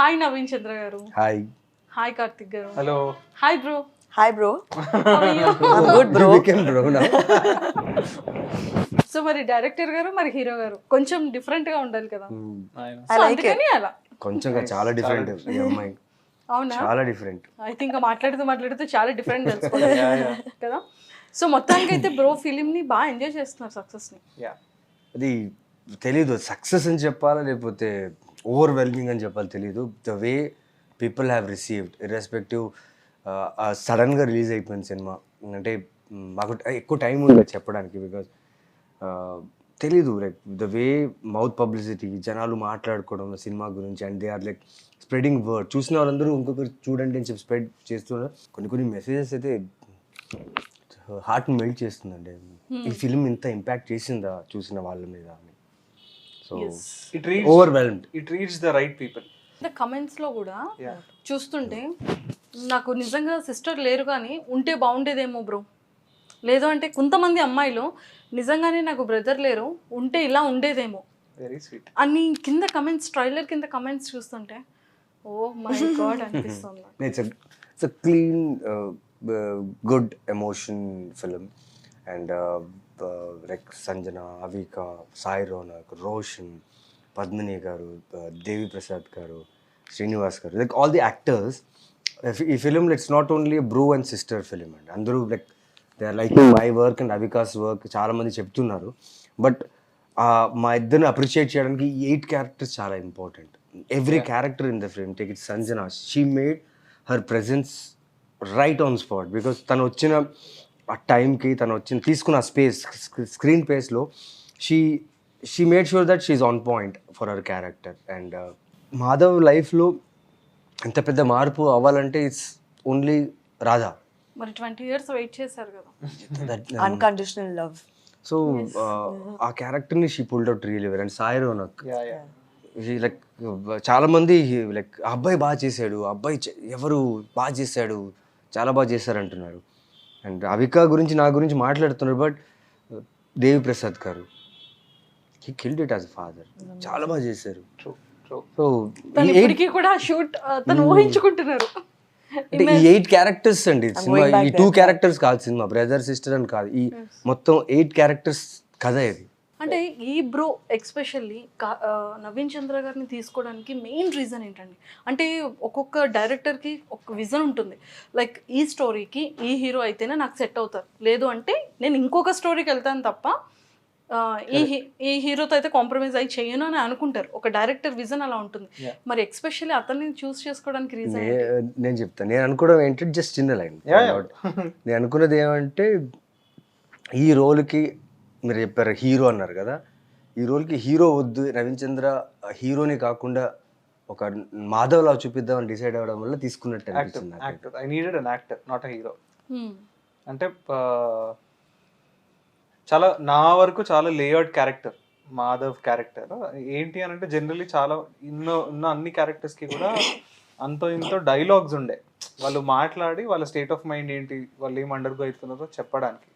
Hi Naveen Chandra గారు. Hi. Hi Karthik గారు. Hello. Hi bro. Hi, bro. How are you? I'm good, bro. You became bro now. So మరి director గారు మరి hero గారు కొంచెం డిఫరెంట్ గా ఉండాలి కదా. I సో like అందుకని అలా కొంచెం చాలా డిఫరెంట్ ఈ అమ్మాయి, అవునా? చాలా డిఫరెంట్. ఐ థింక్ మాట్లాడుతూ చాలా డిఫరెంట్ తెలుసుకోవాలి కదా. సో మొత్తానికి అయితే బ్రో ఫిలిం ని బాగా ఎంజాయ్ చేస్తున్నారు, సక్సెస్ ని. అది తెలీదు సక్సెస్ అని చెప్పాలా లేకపోతే ఓవర్వెల్మింగ్ అని చెప్పాలి తెలీదు. The way people have received irrespective. సడన్గా రిలీజ్ అయిపోయింది సినిమా అంటే మాకు ఎక్కువ టైం ఉండదు చెప్పడానికి, బికాజ్ తెలీదు like the way mouth publicity, జనాలు మాట్లాడుకోవడం సినిమా గురించి, and they are like spreading word. చూసిన వాళ్ళందరూ ఇంకొకరు చూడండి అని చెప్పి స్ప్రెడ్ చేస్తున్నారు. కొన్ని మెసేజెస్ అయితే హార్ట్ మెల్ట్ చేస్తుందండి. ఈ ఫిలిం ఇంత ఇంపాక్ట్ చేసిందా చూసిన వాళ్ళ మీద అని. So overwhelmed. It reach the right people. Comments లో కూడా చూస్తుంటే నాకు నిజంగా సిస్టర్ లేరు కానీ ఉంటే బాగుండేదేమో బ్రో, లేదు అంటే కొంతమంది అమ్మాయిలు నిజంగానే నాకు బ్రదర్ లేరు ఉంటే ఇలా ఉండేదేమో వెరీ స్వీట్ అని కింద కమెంట్స్, ట్రైలర్ కింద కమెంట్స్ చూస్తుంటే ఓ మై గాడ్ అనిపిస్తుంది. It's a clean, good emotion film, and like Sanjana, Avika, Sai Ronak, Roshan, Padmini garu, Devi Prasad garu, Srinivas garu, like all the actors. ఈ film it's not only bro and sister film అండి. అందరూ like they are like my work and అవికాస్ work చాలా మంది చెప్తున్నారు. But మా ఇద్దరిని appreciate చేయడానికి 8 క్యారెక్టర్స్ చాలా important. Every character in the film, take it Sanjana, she made her presence right on spot. Because తను వచ్చిన ఆ టైంకి, తను తీసుకున్న స్పేస్, స్క్రీన్ స్పేస్లో she made sure that she is on point for her character. And Madhav లైఫ్లో ఎంత పెద్ద మార్పు అవ్వాలంటే ఇట్స్ ఓన్లీ రాధా. మరి 20 years వెయిట్ చేశారు కదా. Unconditional love. సో ఆ క్యారెక్టర్ని she pulled out really well. And Sai Ronak like చాలా మంది లైక్ అబ్బాయి బాగా చేశాడు, అబ్బాయి ఎవరు బాగా చేశాడు, చాలా బాగా చేశారు అంటున్నారు. అండ్ అవికా గురించి నా గురించి మాట్లాడుతున్నారు. బట్ దేవి ప్రసాద్ గారు he killed it as father, చాలా బాగా చేశారు. సో ఇప్పటికీ కూడా షూట్ తను ఊహించుకుంటున్నారు. అంటే ఈ 8 క్యారెక్టర్స్ అండి సినిమా. ఈ 2 క్యారెక్టర్స్ కాదు సినిమా, బ్రదర్ సిస్టర్ అని కాదు, ఈ మొత్తం 8 క్యారెక్టర్స్ కథ ఇది. అంటే ఈ బ్రో ఎక్స్పెషల్లీ నవీన్ చంద్ర గారిని తీసుకోవడానికి మెయిన్ రీజన్ ఏంటండి? అంటే ఒక్కొక్క డైరెక్టర్కి ఒక విజన్ ఉంటుంది, లైక్ ఈ స్టోరీకి ఈ హీరో అయితేనే నాకు సెట్ అవుతారు, లేదు అంటే నేను ఇంకొక స్టోరీకి వెళ్తాను తప్ప ఈ హీరోతో అయితే కాంప్రమైజ్ అయ్యి చేయను అని అనుకుంటారు. ఒక డైరెక్టర్ విజన్ అలా ఉంటుంది. మరి ఎక్స్పెషల్లీ అతన్ని చూస్ చేసుకోవడానికి రీజన్ నేను చెప్తాను. నేను అనుకోవడం ఏంటంటే జస్ట్ చిన్న లైన్. నేను అనుకున్నది ఏమంటే ఈ రోల్కి మీరు చెప్పారు హీరో అన్నారు కదా, ఈ రోల్కి హీరో వద్దు, రవీన్ చంద్ర హీరోని కాకుండా ఒక మాధవ్లా చూపిద్దామని డిసైడ్ అవ్వడం వల్ల తీసుకున్నట్టు అనిపించింది. I needed an actor, not a hero. అంటే చాలా నా వరకు చాలా లేఅవుట్ క్యారెక్టర్ మాధవ్ క్యారెక్టర్. ఏంటి అని అంటే జనరల్లీ చాలా ఉన్న అన్ని క్యారెక్టర్స్కి కూడా అంతో ఇంతో డైలాగ్స్ ఉండే, వాళ్ళు మాట్లాడి వాళ్ళ స్టేట్ ఆఫ్ మైండ్ ఏంటి, వాళ్ళు ఏం అండర్గో అవుతున్నారో చెప్పడానికి.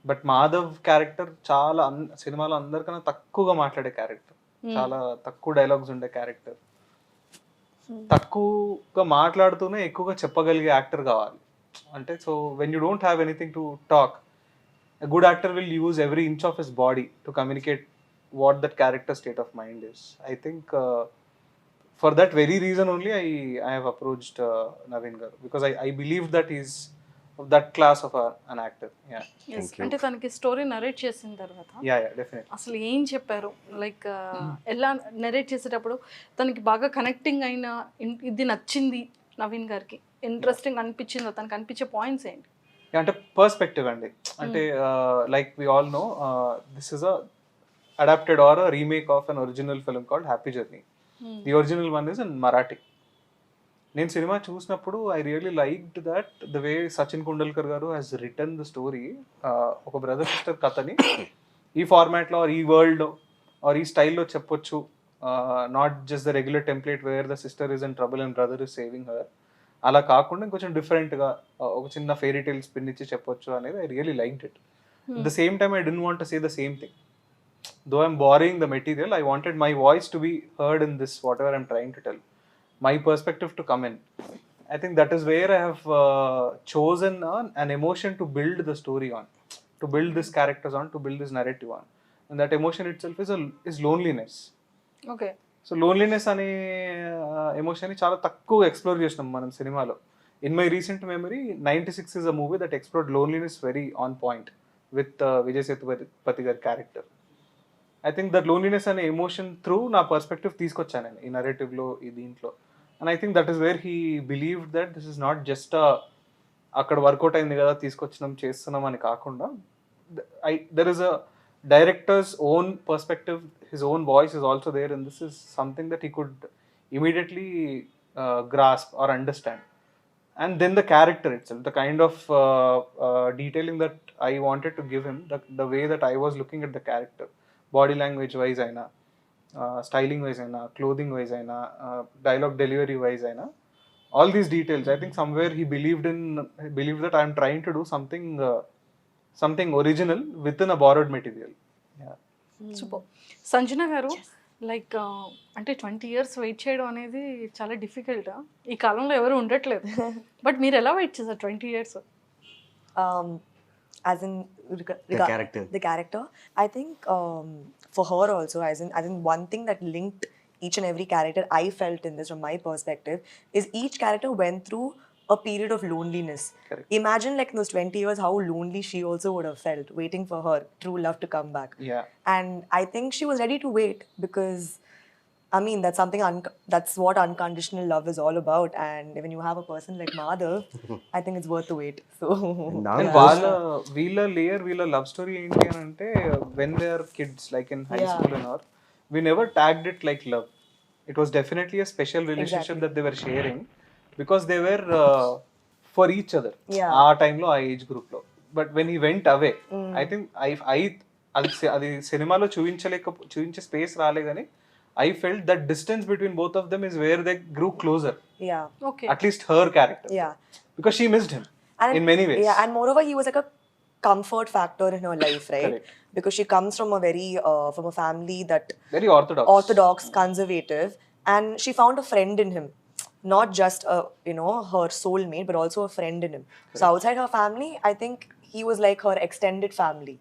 బట్ మాధవ్ క్యారెక్టర్ చాలా సినిమాలో అందరికన్నా తక్కువగా మాట్లాడే క్యారెక్టర్, చాలా తక్కువ డైలాగ్స్ ఉండే క్యారెక్టర్. తక్కువగా మాట్లాడుతూనే ఎక్కువగా చెప్పగలిగే యాక్టర్ కావాలి. అంటే so when you don't have anything to talk, a good actor will use every inch of his body to communicate what that character state of mind is. I think for that very reason only I have approached Naveen garu, because I believe that he's of that class of an actor. Yeah. Yes. అంటే తనకి story narrate చేసిన తర్వాత definitely అసలు ఏం చెప్పారు, like ఎలా narrate చేసేటప్పుడు తనకి బాగా కనెక్టింగ్ అయిన, ఇది నచ్చింది నవీన్ గారికి, ఇంట్రెస్టింగ్ అనిపించింది, తనకి అనిపించే పాయింట్స్ ఏంటి? అంటే పర్స్పెక్టివ్ అండి. అంటే like we all know this is a adapted or a remake of an original film called happy journey. The original one is in Marathi. నేను సినిమా చూసినప్పుడు I really liked that the way Sachin Kundalkar garu has return the story. ఒక brother sister కథని ఈ ఫార్మాట్లో are ఈ వరల్డ్లో are ఈ స్టైల్లో చెప్పొచ్చు, not just the regular template wear the sister is in trouble and brother is saving her. అలా కాకుండా ఇంకొంచెం డిఫరెంట్గా ఒక చిన్న ఫెయిరీ టేల్ స్పిన్ ఇచ్చి చెప్పొచ్చు అనేది I really liked it. At the same time I don't want to say the same thing. Though I'm borrowing the material, I wanted my voice to be heard in this, whatever I'm trying to tell. my perspective to come in. I think that is where I have chosen an emotion to build the story on, to build these characters on, to build this narrative on. And that emotion itself is loneliness. Okay. So loneliness అనే ఎమోషన్ని చాలా తక్కువ explore చేసినాం మనం సినిమాలో. In my recent memory 96 is a movie that explored loneliness very on point with Vijay Sethupathi గారి character. I think that loneliness అనే emotion through నా పర్స్పెక్టివ్ తీసుకొచ్చాను నేను ఈ నరేటివ్లో, ఈ దీంట్లో. And I think that is where he believed that this is not just అక్కడ వర్కౌట్ అయింది కదా తీసుకొచ్చినాం చేస్తున్నాం అని కాకుండా, there is a director's own perspective, his own voice is also there, and this is something that he could immediately grasp or understand. And then the character itself, the kind of detailing that I wanted to give him, the way that I was looking at the character, body language wise aina, styling wise aina, clothing wise aina, dialogue delivery wise aina, all these details, I think somewhere he believed that I am trying to do something original within a borrowed material. Yeah. Super. Sanjana గారు, like అంటే 20 years wait చేయడం అనేది చాలా difficult. ఈ కాలంలో ఎవరు ఉండట్లేదు. But మీరు ఎలా వెయిట్ చేశారు 20 years? As in character. The character. I think for her also, as in one thing that linked each and every character I felt in this from my perspective is each character went through a period of loneliness. Correct. Imagine like in those 20 years how lonely she also would have felt waiting for her true love to come back. Yeah. And I think she was ready to wait because I mean that's something that's what unconditional love is all about, and when you have a person like Madhav I think it's worth the wait. So And వీళ్ళ love story ఏంటి అని అంటే, when they are kids like in high school and are, we never tagged it like love. It was definitely a special relationship that they were sharing because they were for each other. Yeah. ఆ టైంలో ఆ age group లో. But when he went away, I think అది సినిమాలో చూపించే space రాలే కానీ I felt that distance between both of them is where they grew closer. yeah. Okay. At least her character. Yeah. Because she missed him And in many ways. Yeah, and moreover, he was like a comfort factor in her life, right? Correct. Because she comes from a very from a family that Very orthodox. conservative, and she found a friend in him, not just her soulmate, but also a friend in him. Correct. So outside her family, I think he was like her extended family,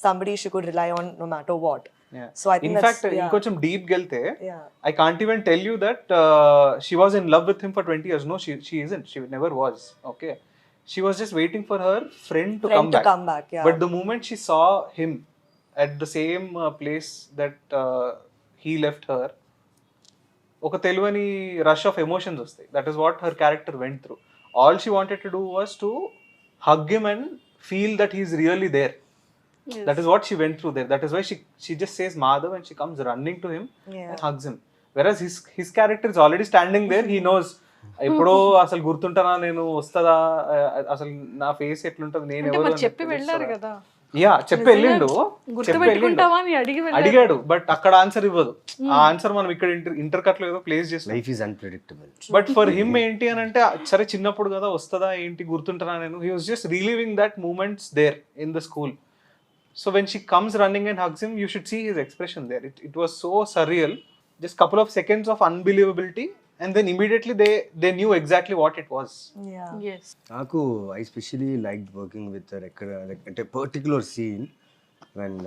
somebody she could rely on no matter what. Yeah. So I think in that's, fact, inkoncham deep gelte, Yeah. I can't even tell you that she was in love with him for 20 years. No, she isn't. She never was. Okay. She was just waiting for her friend to come back. Yeah. But the moment she saw him at the same place that he left her, ఒక తెలియని rush of emotions వస్తాయి. That is what her character went through. All she wanted to do was to hug him and feel that he's really there. Yes. That is what she went through there. That is why she just says Madhav and she comes running to him Yeah. and hugs him. Whereas his character is already standing there. He knows ఎప్పుడో అసలు గుర్తుంటానా నేను, వస్తుందా అసలు నా face ఎట్లుంటది, నేను అంటే ఎవరు మరి అని చెప్పి తెలుస్తుందా? వెళ్ళారు కదా. యా చెప్పి వెళ్ళిండు, గుర్తుపెట్టుకుంటావా అని అడిగాడు. బట్ అక్కడ ఆన్సర్ ఇవ్వదు. ఆ ఆన్సర్ మనం ఇక్కడ ఇంటర్ కట్ లో ఏదో ప్లేస్ చేస్తాం. Life is unpredictable. But for him ఏంటి అని అంటే, సరే చిన్నప్పుడు కదా వస్తుందా ఏంటి గుర్తుంటానా నేను, he was just reliving that moments there in the school. So when she comes running and hugs him, you should see his expression there. It was so surreal. Just couple of seconds of unbelievability, and then immediately they knew exactly what it was. Yeah. yes. నాకు I specially like working with ఎక్కడ అంటే particular scene when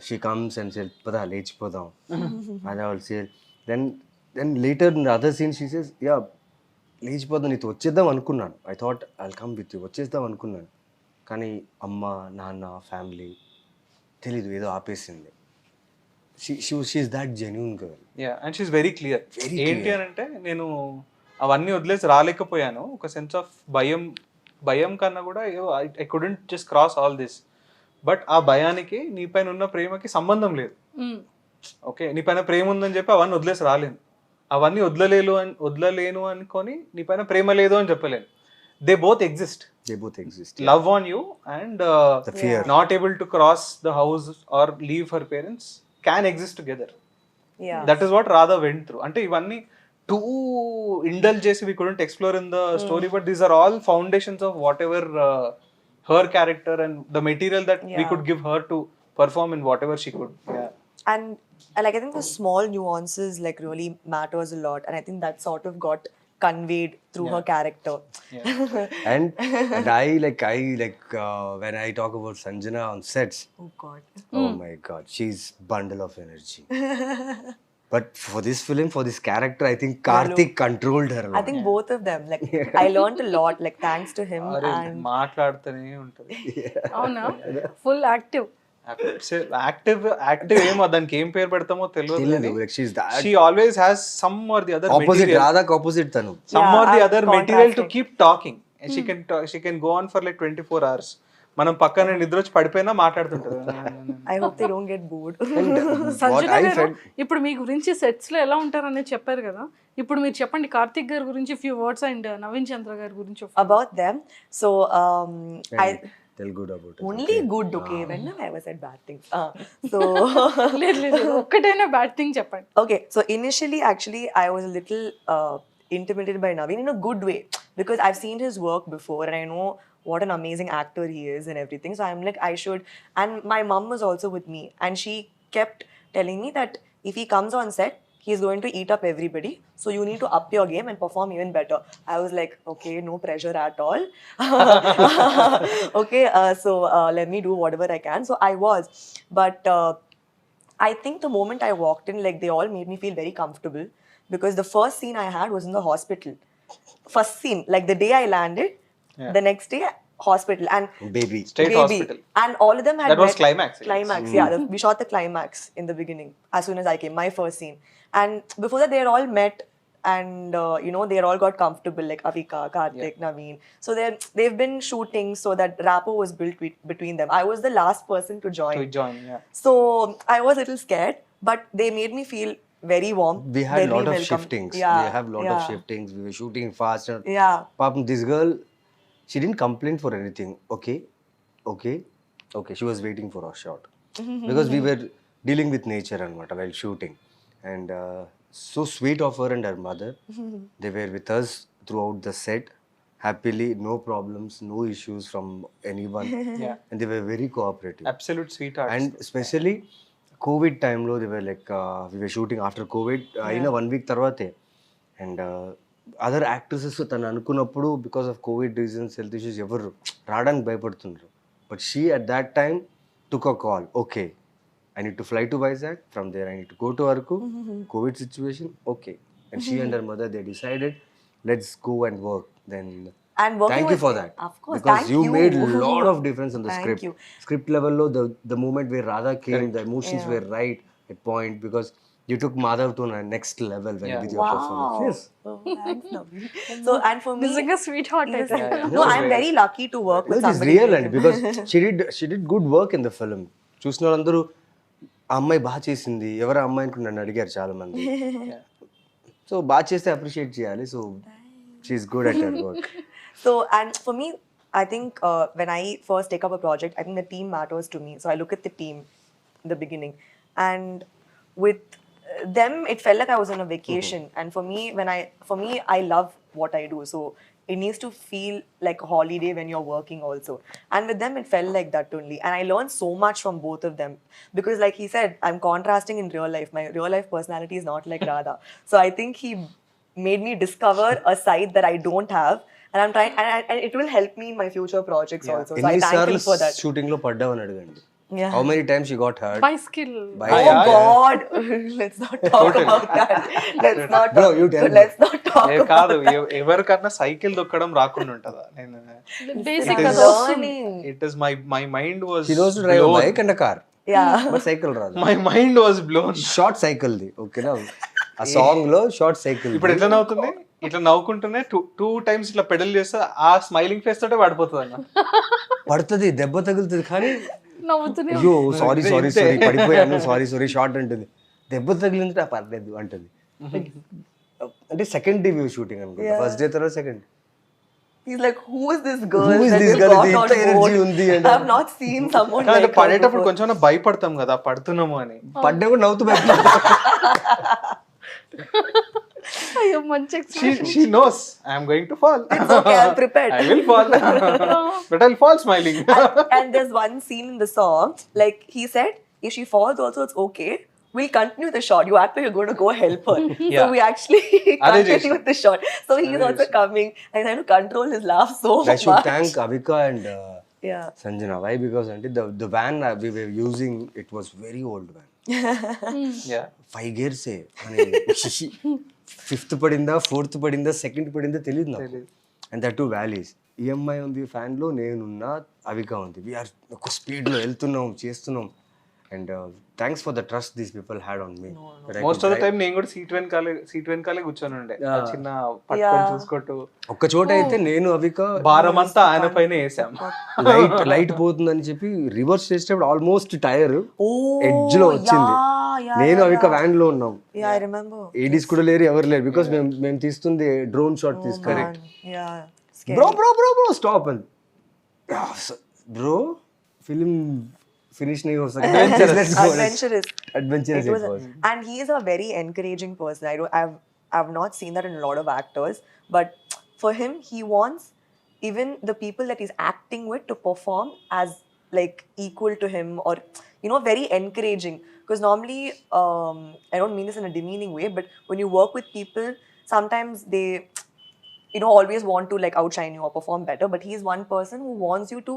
she comes and says పదా లేచిపోదాం అది all scene then later other scene she says yeah లేచిపోదాం నీతో వచ్చేద్దాం అనుకున్నాను. I thought I come with you వచ్చేద్దాం అనుకున్నాను, కానీ అమ్మ నాన్న ఫ్యామిలీ తెలీదు ఏదో ఆపేసింది. She is that genuine girl. Yeah, and she's very clear. ఏంటి అని అంటే, నేను అవన్నీ వదిలేసి రాలేకపోయాను. ఒక సెన్స్ ఆఫ్ భయం కన్నా కూడా I couldn't just cross all this. But ఆ భయానికి నీ పైన ఉన్న ప్రేమకి సంబంధం లేదు. ఓకే, నీ పైన ప్రేమ ఉందని చెప్పి అవన్నీ వదిలేసి రాలేను. అవన్నీ వదలలేను అనుకొని నీ పైన ప్రేమ లేదు అని చెప్పలేను. They both exist. Love on you and the fear, not able to cross the house or leave her parents can exist together. Yeah. That is what Radha went through. Ante ivanni too indulge chesi we couldn't explore in the story, but these are all foundations of whatever her character and the material that we could give her to perform in whatever she could. Yeah. and like I think the small nuances like really matters a lot, and I think that sort of got conveyed through her character. And I like when I talk about Sanjana on sets, Oh God. oh my god, she's bundle of energy. But for this film, for this character, I think Karthik controlled her a lot. I think both of them. Like I learned a lot. Like thanks to him. అరే And మాట్లాడుతూనే ఉంటది. అవునా full active. Active ఏమో దానికి ఏం పేరు పెడతామో తెలియదు. తెలియదు, like she's that She always has some or the other opposite, material. Radha's opposite tanu. Some or the Yeah, other material to contrasting. keep talking. And she can go on for like 24 hours. మనం పక్కన నిద్ర వచ్చి పడిపోయినా మాట్లాడుతుంటది. I hope they don't get bored. What Sanjana I గారు felt, ఇప్పుడు మీ గురించి sets లో ఎలా ఉంటారనేది చెప్పారు కదా, ఇప్పుడు మీరు చెప్పండి కార్తిక్ గారి గురించి ఫ్యూ వర్డ్స్ అండ్ నవీన్ చంద్ర గారి గురించి ఒక few. About them. So I tell good about it. only good. Okay, when have I ever said bad things? So లేదు లేదు ఒక్కటైనా బ్యాడ్ థింగ్ చెప్పండి. okay. So initially, actually, I was a little intimidated by Naveen in a good way because I've seen his work before and I know what an amazing actor he is and everything. So I'm like, I should. And my mom was also with me, and she kept telling me that if he comes on set, he's going to eat up everybody. So you need to up your game and perform even better. I was like, okay, no pressure at all. Okay, so let me do whatever I can. So I was, but I think the moment I walked in, like they all made me feel very comfortable because the first scene I had was in the hospital. First scene, like the day I landed, the next day hospital and Baby. Straight baby. hospital. And all of them had That was met- climax, I guess. Climax, yeah. We shot the climax in the beginning as soon as I came, my first scene. And before that, they had all met and you know they all got comfortable, like Avika, Karthik, Naveen. So they've been shooting, so that rapport was built between them. I was the last person to join, To join, yeah. so I was a little scared, but they made me feel very warm. We had very lot of welcome. shiftings. Yeah, We have lot of yeah. shiftings. We were shooting fast. And Yeah. Papam, this girl, she didn't complain for anything. Okay. She was waiting for our shot because we were dealing with nature and what while shooting, and so sweet of her and her mother. They were with us throughout the set, happily, no problems, no issues from anyone. Yeah. And they were very cooperative. Absolute sweethearts. And especially COVID time lo, they were like we were shooting after COVID అయిన 1 week తర్వాతే, and other actresses తను అనుకున్నప్పుడు because of covid reasons health issues ఎవరు రావడానికి భయపడుతున్నారు, but she at that time took a call, okay I need to fly to Vizag, from there I need to go to Araku, covid situation, okay, and she and her mother they decided let's go and work. Then And working thank you with for him, that, of course, because thank you you. made lot of difference in the Thank script. you. Script level lo, the moment where Radha came, the emotions were right at point, because you took Madhav to a next level when with your performance. Yes. Oh, thanks, Naveen. So and for me, నిజంగా sweet heart he was- అయితే. no, I'm very lucky to work No, with it is somebody. real like and him. because she did good work in the film. చూసిన వాళ్ళందరూ ఆ అమ్మాయి బాగా చేసింది, ఎవరు అమ్మాయి అనుకుని నన్ను అడిగారు చాలా మంది. సో బాగా చేస్తే అప్రిషియేట్ చేయాలి. So she is good at her work. So, and for me, I think when I first take up a project, I think the team matters to me. So I look at the team in the beginning, and with them, it felt like I was on a vacation. And for me, I love what I do. So it needs to feel like a holiday when you're working also. And with them, it felt like that only. And I learned so much from both of them because, like he said, I'm contrasting in real life. My real life personality is not like Radha. So I think he made me discover a side that I don't have. And I'm trying, and it will help me in my future projects also. So I thank ఎన్నిసార్లు him for that. Shooting లో పడ్డావని అడగండి. Yeah. How many times she got hurt? By skill. By Oh God! Let's not talk about that. Let's not. Bro, you tell me. Let's not talk. కాదు ఎవరికన్నా cycle దొక్కడం రాకుండా ఉంటుందా? నేను basic It is- అది వస్తుంది. Learning. It is my mind was She knows to drive a bike and a car, Yeah. but cycle రాదు. My mind was blown. Short cycle the, ఓకేనా? ఆ సాంగ్ లో షార్ట్ సైకిల్. ఇప్పుడు ఎట్లా నవ్వుతుంది? ఇట్లా నవ్వుకుంటూనే టూ టైమ్స్ ఇట్లా పెడల్ చేస్తే ఆ స్మైలింగ్ ఫేస్ తోటే పడిపోతుంది అన్న. పడుతుంది, దెబ్బ తగులుతుంది, కానీ నవ్వుతూనే అయ్యో సారీ పడిపోయాను, సారీ షార్ట్ అంటుంది, దెబ్బ తగిలింది పర్లేదు అంటుంది. అంటే సెకండ్ డే వ్యూ షూటింగ్ అనుకుంటా, ఫస్ట్ డే తర్వాత second. He's like, who is this girl? Who is that this you girl? got ఇది on ఇంత energy board? ఉంది అంటే. I have not seen someone కానీ like her పడేటప్పుడు before. కొంచెం భయపడతాం కదా పడుతున్నాము అని. పడ్డా కూడా నవ్వుతూ భయపడతా. అయ్యో మంచి expression. She knows I am going to fall. It's okay, I'm prepared. I will fall. But I'll fall smiling. And there's one scene in the song, like he said, if she falls also, it's okay. we'll continue the shot. You act like you're going to go help her. Yeah. So we actually Adhe continue chesna. with the shot. So he's Adhe also chesna. coming and trying to control his laugh so I should much. thank Avika and Yeah. Sanjana. Why? Because the van we were using, it was very old van. Yeah. 5 gears అని fifth పడిందా, fourth పడిందా, second పడిందా తెలియదు నాకు. తెలీదు. And that 2 valleys. EMI ఉంది ఫ్యాన్లో, నేనున్నా, అవిక ఉంది. వీఆర్ ఒక స్పీడ్లో వెళ్తున్నాం, చేస్తున్నాం. And thanks for the trust these people had on me. Most of the time నేను కూడా సీట్ వెనకాలే కూర్చొని ఉండే, ఆ చిన్న పట్టుకొని చూసుకుంటూ. ఒక్క చోట అయితే నేను అవిక భారం అంతా ఆయన పైన వేసాం. లైట్ పోతుందని చెప్పి రివర్స్ చేసేటప్పుడు ఆల్మోస్ట్ టైర్ Oh, ఎడ్జ్ లో వచ్చింది. yeah, నేను అవిక వ్యాన్ లో ఉన్నాం. Yeah, I remember. ఏడీస్ కూడా లేరు, ఎవరు లేరు. బికాస్ మేము తీస్తుంది డ్రోన్ షాట్ తీసుకొని. Man, yeah. Scary. Bro stop and bro film finish नहीं हो सकता. Let's go. Adventurous. Adventurous It was it was. and he is a very encouraging person. I've not seen that in a lot of actors, but for him, he wants even the people that he's acting with to perform as like equal to him, or very encouraging. Because normally, I don't mean this in a demeaning way, but when you work with people, sometimes they always want to like outshine you or perform better. But he's one person who wants you to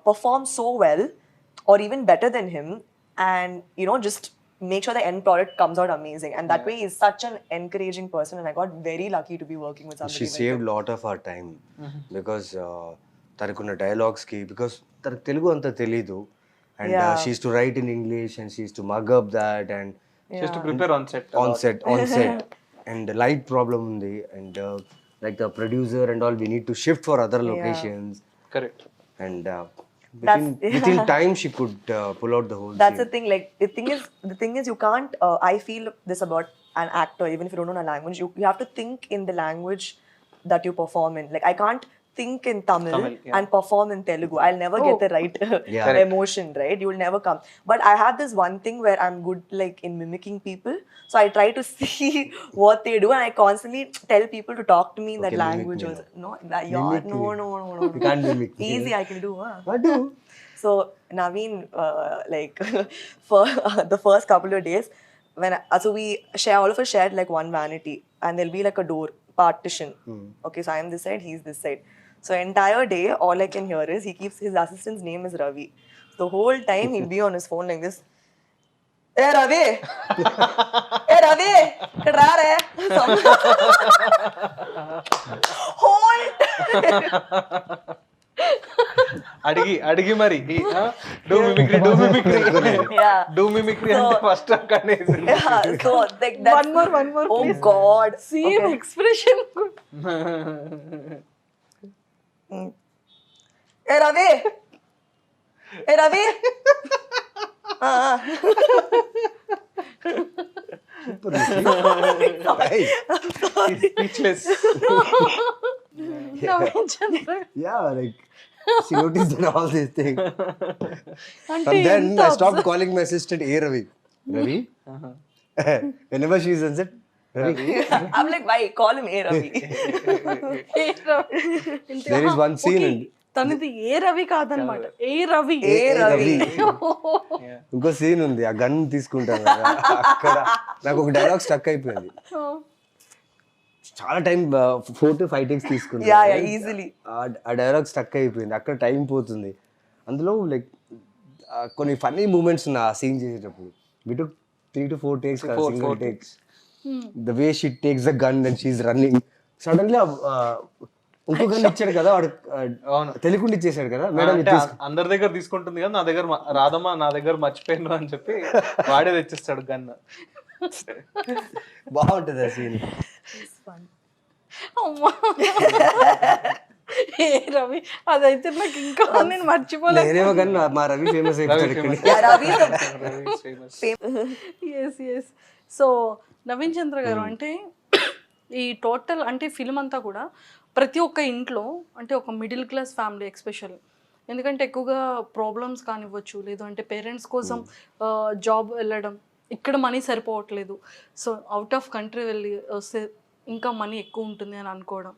perform so well or even better than him, and just make sure the end product comes out amazing. And that way he's such an encouraging person, and I got very lucky to be working with somebody She like saved him. lot of our time because తనకున్న dialogues కి, because తనకు తెలుగు అంత తెలీదు. And Yeah. she used to write in English and she used to mug up that and Just to prepare on set. on set and light problem undi, and like the producer and all, we need to shift for other locations. Correct. And That's- within time she could pull out the whole That's scene. the thing. Like the thing is you can't. I feel this about an actor, even if you don't know a language, you have to think in the language that you perform in. Like I can't think in Tamil, yeah. and perform in Telugu. I'll never get the right Yeah. emotion, right? You will never come. But I have this one thing where I'm good like in mimicking people. So I try to see what they do, and I constantly tell people to talk to me in that Okay, mimic language me also. now. No, yeah, Mimic no, me. no. You can't mimic me. Easy, I can do. Huh? What do? So Naveen, like for the first couple of days, when so we share, all of us shared like one vanity, and there'll be like a door partition. Okay, so I am this side, he's this side. So entire day, all I can hear is his assistant's name is Ravi. The whole time he'll be on his phone like this. Hey Ravi, hey Ravi, kid raa rahe? Whole time. అడిగి మరి do mimicry Yeah. Do mimicry అంటే first అక్కడనే Yeah, so like that's One more, Oh please. God. Same expression. Hey Ravi! Hey Ravi! Hey. Speechless. Naveen Chandra Yeah, like she noticed that all these things. అంటే From then ఎంత I stopped calling my assistant A Ravi. Ravi? Whenever she is on set, Ravi. I'm like, why? Call him A Ravi. ఏ రవి. ఇంతే. There is one scene Okay, and- తనది ఏ రవి కాదనమాట, ఏ Ravi. A Ravi. ఇంకో scene ఉంది, ఆ gun తీసుకుంటాను కదా, అక్కడ నాకు ఒక డైలాగ్ స్టక్ అయిపోయింది. చాలా టైం 4 to 5 takes తీసుకున్నాను. Yeah, easily. ఆ డైలాగ్ స్టక్ అయిపోయింది, అక్కడ టైం పోతుంది. అందులో లైక్ కొన్ని ఫన్నీ మూమెంట్స్ ఉన్నాయి ఆ సీన్ చేసేటప్పుడు. We took 3 to 4 takes, single takes. The way she takes the gun and she's running, suddenly ఇంకో గన్ ఇచ్చాడు కదా వాడు, అవును. తెలియకుండా ఇచ్చేసాడు కదా మేడం. అంటే అందరి దగ్గర తీసుకుంటుంది కదా, నా దగ్గర రాదమ్మా, నా దగ్గర మర్చిపోయాను అని చెప్పి వాడే తెచ్చిస్తాడు గన్. బాగుంటుంది ఆ సీన్. అమ్మా. ఏ రవి, అదైతే నాకు ఇంకా నేను మర్చిపోలేదు. నేనేమో కానీ మా రవి ఫేమస్ అయిపోతాడు ఇక్కడ. Yeah, Ravi is a famous. Yes. So Naveen Chandra garu, అంటే ఈ టోటల్ అంటే ఫిల్మ్ అంతా కూడా ప్రతి ఒక్క ఇంట్లో, అంటే ఒక మిడిల్ క్లాస్ ఫ్యామిలీ ఎక్స్పెషల్, ఎందుకంటే ఎక్కువగా ప్రాబ్లమ్స్ కానివ్వచ్చు, లేదు అంటే పేరెంట్స్ కోసం జాబ్ వెళ్ళడం, ఇక్కడ మనీ సరిపోవట్లేదు, సో అవుట్ ఆఫ్ కంట్రీ వెళ్ళి వస్తే ఇంకా మనీ ఎక్కువ ఉంటుంది అని అనుకోవడం,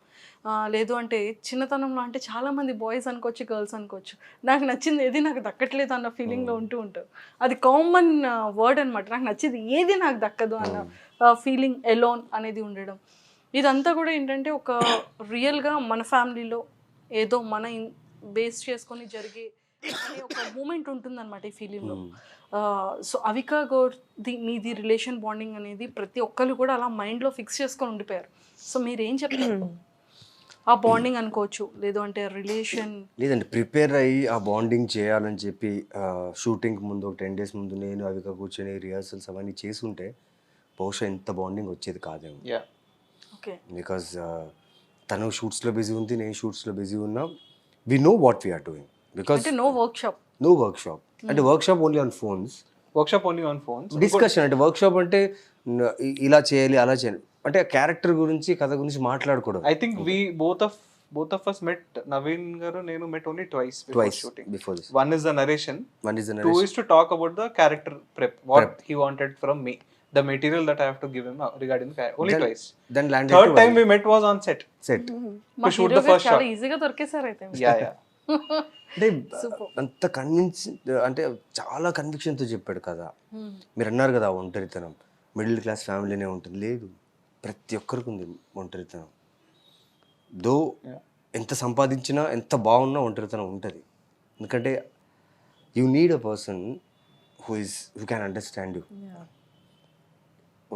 లేదు అంటే చిన్నతనంలో అంటే చాలామంది బాయ్స్ అనుకోవచ్చు, గర్ల్స్ అనుకోవచ్చు, నాకు నచ్చింది ఏది నాకు దక్కట్లేదు అన్న ఫీలింగ్లో ఉంటూ ఉంటారు. అది కామన్ వర్డ్ అనమాట. నాకు నచ్చింది ఏది నాకు దక్కదు అన్న ఫీలింగ్, ఎలోన్ అనేది ఉండడం. ఇదంతా కూడా ఏంటంటే ఒక రియల్గా మన ఫ్యామిలీలో ఏదో మన బేస్ చేసుకొని జరిగే అనే ఒక మూమెంట్ ఉంటుందన్నమాట ఈ ఫిలింలో. సో అవిక గౌర్ది మీది రిలేషన్ బాండింగ్ అనేది ప్రతి ఒక్కరు కూడా అలా మైండ్లో ఫిక్స్ చేసుకొని ఉండిపోయారు. సో మీరు ఏం చెప్తారు? ఆ బాండింగ్ అనుకోవచ్చు, లేదు అంటే రిలేషన్. లేదండి, ప్రిపేర్ అయ్యి ఆ బాండింగ్ చేయాలని చెప్పి షూటింగ్ ముందు ఒక 10 days ముందు నేను అవిక కూర్చొని రిహార్సల్స్ అవన్నీ చేసుంటే బహుశా ఎంత బాండింగ్ వచ్చేది కాదేమో. ఓకే. బికాజ్ తను షూట్స్లో బిజీ ఉంది, నేను షూట్స్లో బిజీ ఉన్నా. We know what we are doing because అంటే no workshop. No workshop. అంటే workshop only on phones, workshop only on phones. Discussion. అంటే వర్క్ షాప్ అంటే ఇలా చేయాలి అలా చేయాలి అంటే క్యారెక్టర్ గురించి కథ గురించి మాట్లాడుకోవడం. I think we both of us met, Naveen garu nenu met only twice before shooting. Before this. One is the narration, One is the two is to talk about the character prep, what he wanted from me, the material that I have to give him regarding the character. Only twice. Then landed Third to time we met was on set set. మా shoot hero the first చాలా shot. ఈజీగా దొరికేసారు అయితే. Yeah. అంటే అంత convince, అంటే చాలా కన్విక్షన్తో చెప్పాడు కదా. మీరు అన్నారు కదా ఒంటరితనం మిడిల్ క్లాస్ ఫ్యామిలీనే ఉంటుంది. లేదు, ప్రతి ఒక్కరికి ఉంది ఒంటరితనం. దో ఎంత సంపాదించినా ఎంత బాగున్నా ఒంటరితనం ఉంటుంది. ఎందుకంటే you need a person who can understand you.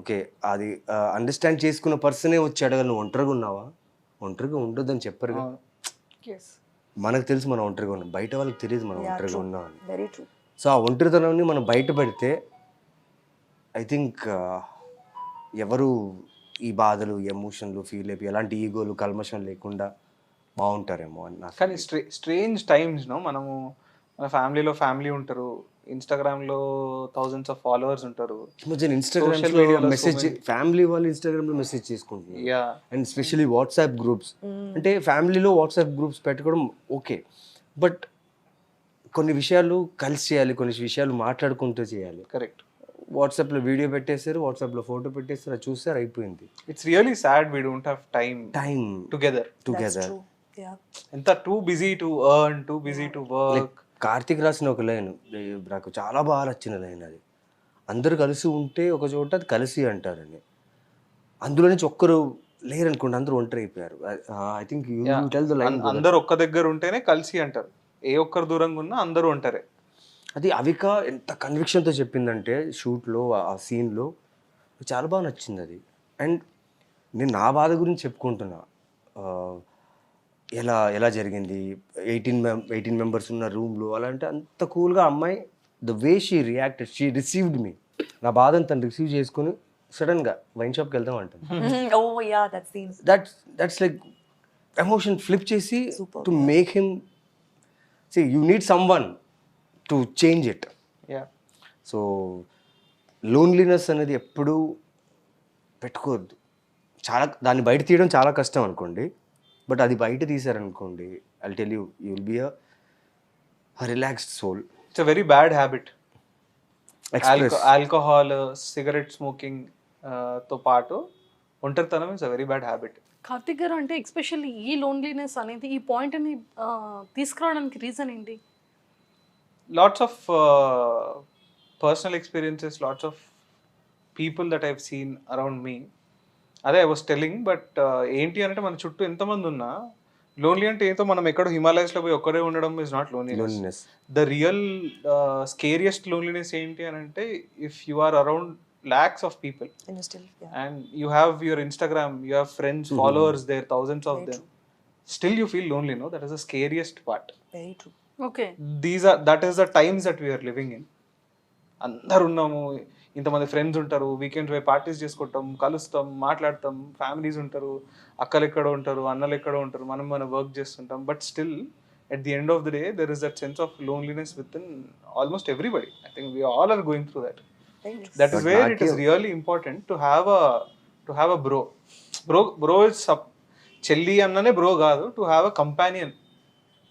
Okay, అది అండర్స్టాండ్ చేసుకున్న పర్సనే వచ్చి అడగాలి, నువ్వు ఒంటరిగా ఉన్నావా? ఒంటరిగా ఉండొద్దని చెప్పరు కదా. మనకు తెలుసు మనం ఒంటరిగా ఉన్నాం, బయట వాళ్ళకి తెలియదు మనం ఒంటరిగా ఉన్నాం అని. Very true. సో ఆ ఒంటరితనాన్ని మనం బయట పెడితే ఐ థింక్ ఎవరు ఈ బాధలు, ఎమోషన్లు ఫీల్ అయిపోయి ఎలాంటి ఈగోలు కల్మషం లేకుండా బాగుంటారేమో అని నాకు. కానీ స్ట్రేంజ్ టైమ్స్ నో, మనము మన ఫ్యామిలీలో ఫ్యామిలీ ఉంటారు, ఇన్స్టాగ్రామ్లో థౌజండ్స్ ఆఫ్ ఫాలోవర్స్ ఉంటారు. ఇన్స్టాగ్రామ్ మెసేజ్, ఫ్యామిలీ వాళ్ళు ఇన్స్టాగ్రామ్లో మెసేజ్ చేసుకుంటున్నారు. And specially WhatsApp groups. అంటే ఫ్యామిలీలో వాట్సాప్ గ్రూప్స్ పెట్టుకోవడం ఓకే, బట్ కొన్ని విషయాలు కలిసి చేయాలి, కొన్ని విషయాలు మాట్లాడుకుంటూ చేయాలి. కరెక్ట్. వాట్సాప్లో వీడియో పెట్టేస్తారు, వాట్సాప్లో ఫోటో పెట్టేస్తారు, అది చూస్తారు, అయిపోయింది. It's really sad we don't have time together. Yeah. ఎంత too busy to earn, too busy to work. Karthik రాసిన ఒక లైన్ నాకు చాలా బాగా నచ్చిన లైన్. అది అందరూ కలిసి ఉంటే ఒక చోట అది కలిసి అంటారని. అందులో నుంచి ఒక్కరు లేరనుకోండి, అందరూ ఒంటరి అయిపోయారు. ఐ థింక్ అందరు ఒక్క దగ్గర ఉంటేనే కలిసి అంటారు, ఏ ఒక్కరు దూరంగా ఉన్నా అందరూ ఉంటారే. అది అవిక ఎంత కన్విక్షన్తో చెప్పిందంటే షూట్లో ఆ సీన్లో చాలా బాగా నచ్చింది అది. అండ్ నేను నా బాధ గురించి చెప్పుకుంటున్నా, ఎలా జరిగింది, 18 members ఉన్న రూమ్లో అలా అంటే అంత కూల్గా అమ్మాయి, the way she reacted, she received మీ. నా బాధను తను రిసీవ్ చేసుకుని సడన్గా వైన్ షాప్కి వెళ్దాం అంటుంది. Oh yeah, that scene. That's like emotion flip చేసి to make him see you need someone to change it. So loneliness అనేది ఎప్పుడూ పెట్టుకోవద్దు. చాలా దాన్ని బయట తీయడం చాలా కష్టం అనుకోండి, బట్ అది బయట తీసారనుకోండి, I'll tell you, you will be a relaxed soul. It's a very bad habit. Alcohol, cigarette smoking తో పాటు ఒంటరితనం is a very bad habit. Karthik garu, అంటే ఎక్స్పెషల్లీ ఈ లోన్లీనెస్ అనేది, ఈ పాయింట్ని తీసుకురావడానికి రీజన్ ఏంటి? Lots of personal experiences, lots of people that I've seen around me. అదే ఐ వాస్ టెల్లింగ్. బట్ ఏంటి అంటే మన చుట్టూ ఎంతమంది ఉన్నా లోన్లీ అంటే ఏదో మనం ఎక్కడో హిమాలయస్లో పోయి ఒక్కడే ఉండడం is not loneliness. The real scariest loneliness ఏంటి అని అంటే if you are around lakhs of people and you have your Instagram, you have friends, followers there, thousands of them, still you feel lonely, no? That is the scariest part. Very true. Okay. That is the times that we are living in. అందరు ఉన్నాము, ఇంతమంది friends ఉంటారు, weekends పోయి parties చేసుకుంటాం, కలుస్తాం, మాట్లాడతాం, families ఉంటారు, అక్కలు ఎక్కడో ఉంటారు, అన్నలు ఎక్కడో ఉంటారు, మనం వర్క్ చేస్తుంటాం. But still at the end of the day there is that sense of loneliness within almost everybody. I think we all are going through that. That is where it is really important to have a bro is chelli annane bro gaadu, to have a companion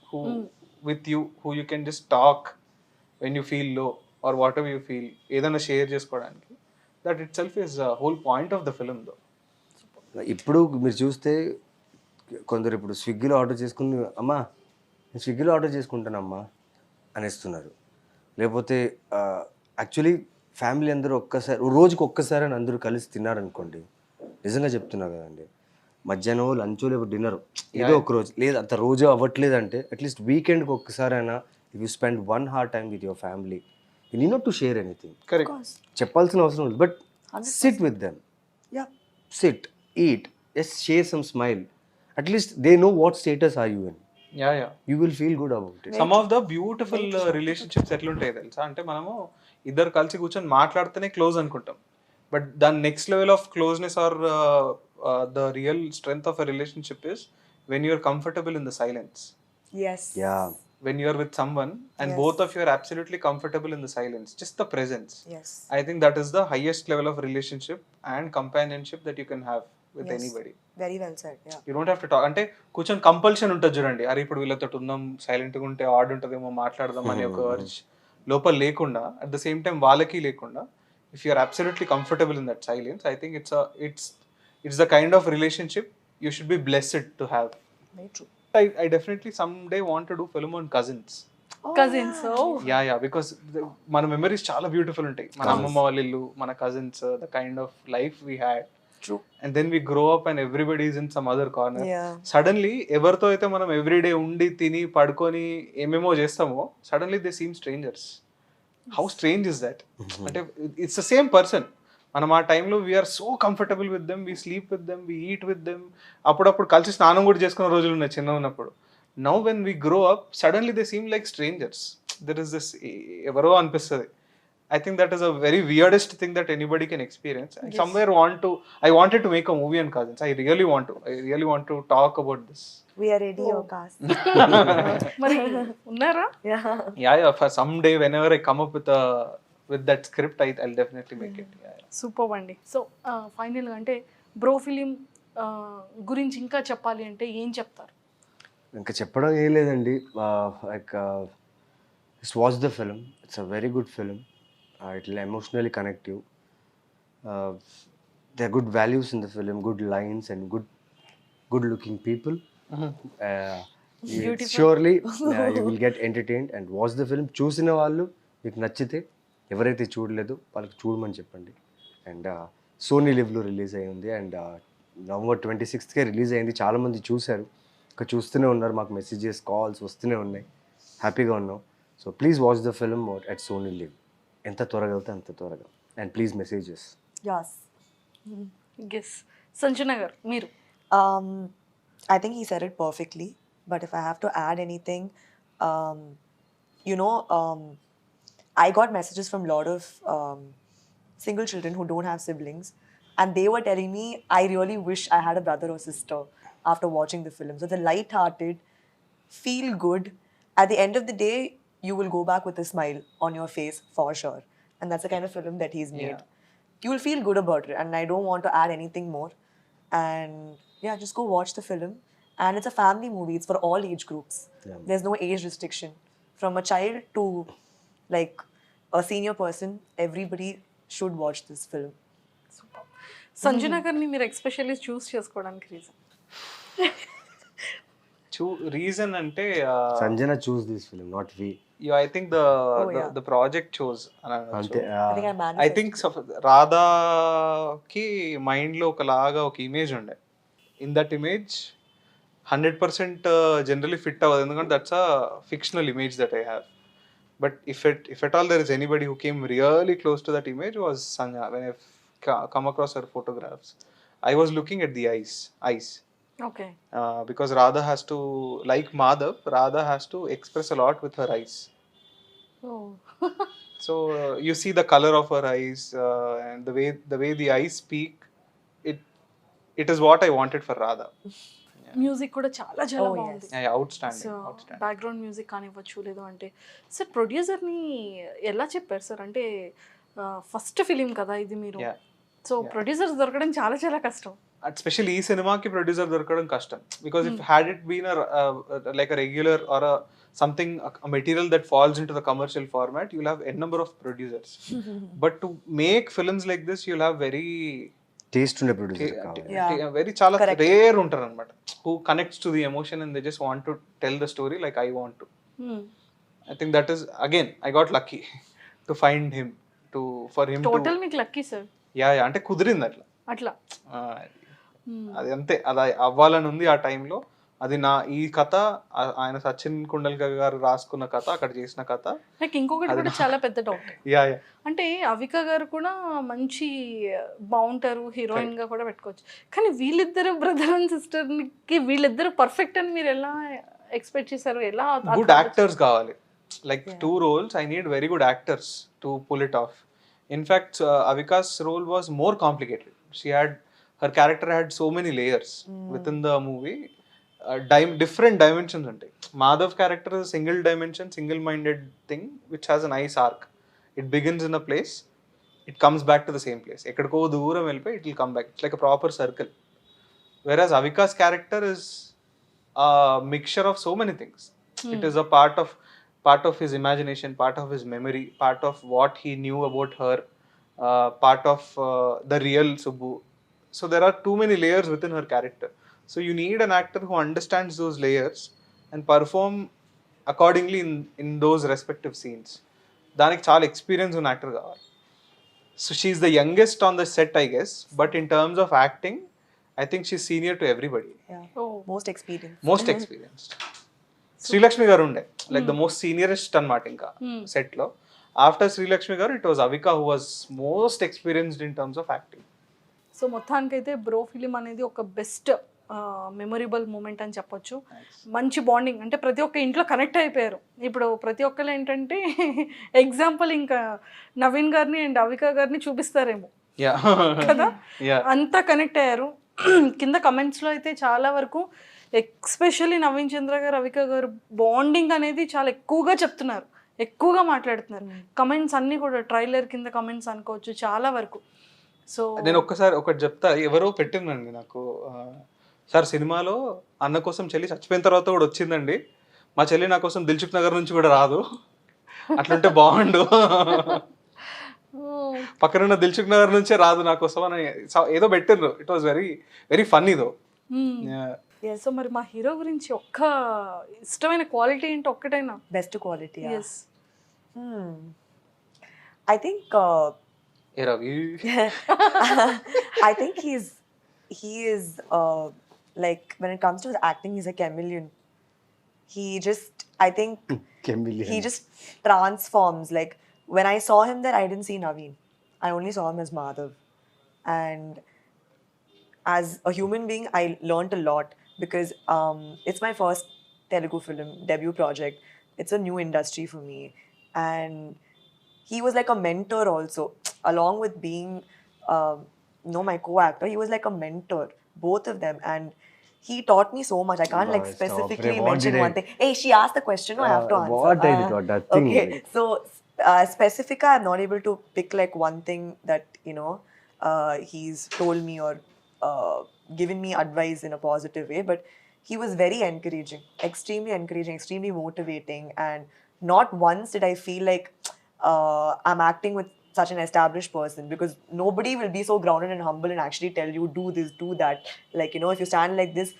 who with you, who you can just talk when you feel low or whatever you feel, edana share chesukodaniki. That itself is a whole point of the film though. ఇప్పుడు మీరు చూస్తే కొందరు ఇప్పుడు స్విగ్గీలో order చేసుకుని అమ్మా నేను స్విగ్గీలో ఆర్డర్ చేసుకుంటానమ్మా అనేస్తున్నారు. లేకపోతే యాక్చువల్లీ ఫ్యామిలీ అందరూ ఒక్కసారి రోజుకి ఒక్కసారి అని అందరూ కలిసి తిన్నారనుకోండి, నిజంగా చెప్తున్నా కదండి, మధ్యాహ్నం లంచ్ లేకపోతే డిన్నర్ ఏదో ఒక రోజు, లేదు అంత రోజు అవ్వట్లేదు అంటే అట్లీస్ట్ వీకెండ్కి ఒక్కసారైనా if you spend 1 hour time with your family, you need not to share anything. Correct. చెప్పాల్సిన అవసరం లేదు, but SIT with them, Yeah. sit, eat, just share some smile. At least they know what status are you in. Yeah yeah. You will feel good about it. Some of the beautiful relationships ఎట్లుంటాయి తెలుసా, అంటే మనము ఇద్దరు కలిసి కూర్చొని మాట్లాడితేనే close అనుకుంటాం, but దాని next level of closeness or the real strength of a relationship is when you're comfortable in the silence. Yes. Yeah. When you are with someone and Yes. both of you are absolutely comfortable in the silence, just the presence. Yes. I think that is the highest level of relationship and companionship that you can have with Yes. anybody. Very well said. Yeah. You don't have to talk. అంటే కూర్చొని compulsion ఉంటుంది చూడండి, అరే ఇప్పుడు వీళ్ళతో ఉందాం, సైలెంట్గా ఉంటే ఆడ్ ఉంటుందేమో మాట్లాడదాం అనే ఒక urge లోపల లేకుండా, అట్ ద సేమ్ టైం వాళ్ళకి లేకుండా, if you are absolutely comfortable in that silence, I think it's the kind of relationship you should be blessed to have. Very true. I definitely someday want to do film on cousins. Cousins yeah because మన memories చాలా beautiful ఉంటాయి, మన అమ్మమ్మ వాళ్ళ ఇల్లు, మన cousins, the kind of life we had, True. And then we grow up and everybody is in some other corner. Yeah. Suddenly ఎవరితో అయితే మనం ఎవ్రీడే ఉండి తిని పడుకొని ఏమేమో చేస్తామో, suddenly they seem strangers. How strange is that? అంటే it's the same person. మనం ఆ టైంలో we're so comfortable with them, we sleep with them, we eat with them, అప్పుడప్పుడు కలిసి స్నానం కూడా చేసుకున్న రోజులు ఉన్నాయి చిన్న ఉన్నప్పుడు. Now when we grow up suddenly they seem like strangers. There is this ఎవరో అనిపిస్తుంది. I think that is a very weirdest thing that anybody can experience. I somewhere I wanted to make a movie on cousins. I really want to talk about this. We are ready, your cast. మరి ఉన్నారా? Yeah. Yeah, for someday whenever I come up with that script, I'll definitely make it. Yeah. Super అండి. So ఫైనల్గా అంటే bro film గురించి ఇంకా చెప్పాలి అంటే ఏం చెప్తారు? ఇంకా చెప్పడం ఏం లేదండి, like just watch the film. It's a very good film. It will emotionally connect you. There are good values in the film, good lines, and good looking people. Surely you will get entertained and watch the film. చూసిన వాళ్ళు మీకు నచ్చితే, ఎవరైతే చూడలేదో వాళ్ళకి చూడమని చెప్పండి. And Sony లివ్లో release అయ్యింది, and November 26th release అయింది. చాలామంది చూశారు, ఇంకా చూస్తూనే ఉన్నారు, మాకు మెసేజెస్ కాల్స్ వస్తూనే ఉన్నాయి, హ్యాపీగా ఉన్నాం. So please watch the film at Sony Liv, ఎంత త్వరగా వెళ్తే అంత త్వరగా, and please messages. Yes. Guess Sanjana garu మీరు. I think he said it perfectly. But if I have to add anything, you know, I got messages from a lot of single children who don't have siblings, and they were telling me, I really wish I had a brother or sister after watching the film. So the light-hearted, feel good. At the end of the day, you will go back with a smile on your face for sure. And that's the kind of film that he's made. Yeah. You will feel good about it, and I don't want to add anything more. And yeah, just go watch the film. And it's a family movie. It's for all age groups. Yeah. There's no age restriction. From a child to like a senior person, everybody should watch this film. Super. Sanjana గారిని మీరు especially choose చేసుకోవడానికి reason? Reason అంటే Sanjana choose this film, not we. I think the project chose. అంతే. I think I I manifested. Think రాధాకి మైండ్లో ఒకలాగా ఒక image ఉండే. In that image 100% generally fit అవ్వదు, ఎందుకంటే that's a fictional image that I have. But if at all there is anybody who came really close to that image was Sanjana. When I come across her photographs, I was looking at the ice. Okay. Because Radha has to, like Madhav, Radha has to express a lot with her eyes. So you see the color of her eyes and the way the eyes speak. It is what I wanted for Radha. Music కూడా చాలా చాలా Oh, బాగుంది. Yeah, outstanding. Background music కానివ్వచ్చు, లేదు అంటే sir ప్రొడ్యూసర్ని ఎలా చెప్పారు sir? అంటే first film కదా ఇది మీరు, Yeah. సో ప్రొడ్యూసర్స్ దొరకడం చాలా చాలా కష్టం. Especially ఈ సినిమాకి ప్రొడ్యూసర్ దొరకడం కష్టం, because if had it been like a regular or something, a material that falls into the commercial format, you'll have a number of producers. But to make films like this, you'll have very taste ఉండే producer కావాలి. Yeah. Very చాలా Correct. Rare ఉంటారు అనమాట who connects to the emotion and they just want to tell the story like I want to. I think that is again I got lucky to find him for him total to మీకు lucky sir yeah అంటే కుదిరింది అట్లా. అట్లా. అది అంతే అది అవ్వాలని ఉంది ఆ టైంలో. అది నా ఈ కథ ఆయన సచిన్ కుండల్కర్ గారు రాసుకున్న కథ అక్కడ చేసిన కథ. నాకు ఇంకొకటి కూడా చాలా పెద్ద డౌట్. యా అంటే అవిక గారు కూడా మంచి బాగుంటారు, హీరోయిన్ గా కూడా పెట్టుకోవచ్చు. కానీ వీళ్ళిద్దరు బ్రదర్ అండ్ సిస్టర్ కి వీళ్ళిద్దరు పర్ఫెక్ట్ అని మీరు ఎలా ఎక్స్పెక్ట్ చేశారు? ఎలా గుడ్ యాక్టర్స్ కావాలి. Like 2 roles I need very good actors to pull it off. In fact Avika's role was more complicated. Her character had so many layers within the movie. Different dimensions ఉంటాయి. Madhav character is a single dimension, single minded thing which has a nice arc. It begins in a place, it comes back to the same place. ఎక్కడికో దూరం వెళ్ళిపోయి it will come back. It's like a proper circle. Whereas Avika's character is a mixture of so many things. It is a part of his imagination, part of his memory, part of what he knew about her, part of the real Subbu. So there are too many layers within her character. So you need an actor who understands those layers and perform accordingly in those respective scenes. దానికి చాలా experience ఉన్న actor కావాలి. So she's the youngest on the set I guess, but in terms of acting I think she senior to everybody. Most experienced. Most experienced. Srilakshmi garu ఉండే like the most సీనియరెస్ట్ అనమాట ఇంకా set లో. After Srilakshmi గారు it was Avika who was most experienced in terms of acting. So మొత్తానికైతే bro film అనేది ఒక best memorable moment అని చెప్పొచ్చు. మంచి బాండింగ్, అంటే ప్రతి ఒక్క ఇంట్లో కనెక్ట్ అయిపోయారు. ఇప్పుడు ప్రతి ఒక్కరు ఏంటంటే ఎగ్జాంపుల్ ఇంకా నవీన్ గారిని అండ్ అవిక గారిని చూపిస్తారేమో కదా, అంతా కనెక్ట్ అయ్యారు. కింద కమెంట్స్లో అయితే చాలా వరకు ఎక్స్పెషల్లీ నవీన్ చంద్ర గారు అవిక గారు బాండింగ్ అనేది చాలా ఎక్కువగా చెప్తున్నారు, ఎక్కువగా మాట్లాడుతున్నారు. కమెంట్స్ అన్నీ కూడా ట్రైలర్ కింద కమెంట్స్ అనుకోవచ్చు చాలా వరకు. సో నేను ఒక్కసారి ఒకటి చెప్తా, ఎవరో పెట్టిందండి నాకు, సార్ సినిమాలో అన్న కోసం చెల్లి చచ్చిపోయిన తర్వాత కూడా వచ్చిందండి, మా చెల్లి నా కోసం దిల్సుఖ్ నగర్ నుంచి కూడా రాదు, అట్లుంటే బాగుండు, పక్కనున్న దిల్సుఖ్ నగర్ నుంచే రాదు నా కోసం అని ఏదో పెట్టిండ్రు. It was very very funny though. So మరి మా హీరో గురించి ఒక్క ఇష్టమైన క్వాలిటీ ఏంటి ఒక్కటైనా? Best quality. Yeah. Yes. I think A Ravi I think he is like when it comes to his acting, he's a chameleon. He just, I think he just transforms. Like when I saw him there, I didn't see Naveen. I only saw him as Madhav. And as a human being, I learned a lot because it's my first Telugu film debut project. It's a new industry for me. And he was like a mentor also, along with being my co-actor. He was like a mentor, both of them, and he taught me so much. I can't like specifically mention one thing. Hey, she asked the question, no, I have to answer. What I thought that thing. Okay, so specifica, I'm not able to pick like one thing that he's told me or given me advice in a positive way, but he was very encouraging, extremely motivating, and not once did I feel like I'm acting with such an established person, because nobody will be so grounded and humble and actually tell you do this, do that. Like, if you stand like this,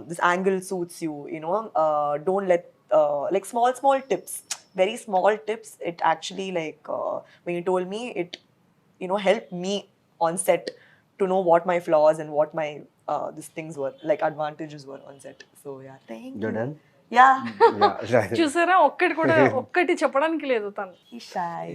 this angle suits you, don't let like small tips, very small tips. It actually like when you told me it, helped me on set to know what my flaws and what my these things were, like advantages were on set. So yeah, thank you. You're done? Yeah. Yeah, right. చూసారా, ఒక్కటి చెప్పడానికి లేదు తను. He's shy.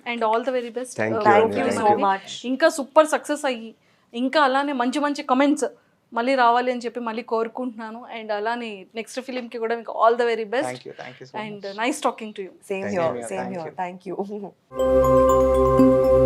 And all the very best. Thank you. Thank you so much. ఇంకా super success అయ్యి ఇంకా అలానే మంచి మంచి కమెంట్స్ మళ్ళీ రావాలి అని చెప్పి మళ్ళీ కోరుకుంటున్నాను. అండ్ అలానే నెక్స్ట్ ఫిలింకి కూడా మీకు all the very best. Thank you so much. And nice talking to you. Same Thank here. you. Same Thank here. you. Thank you.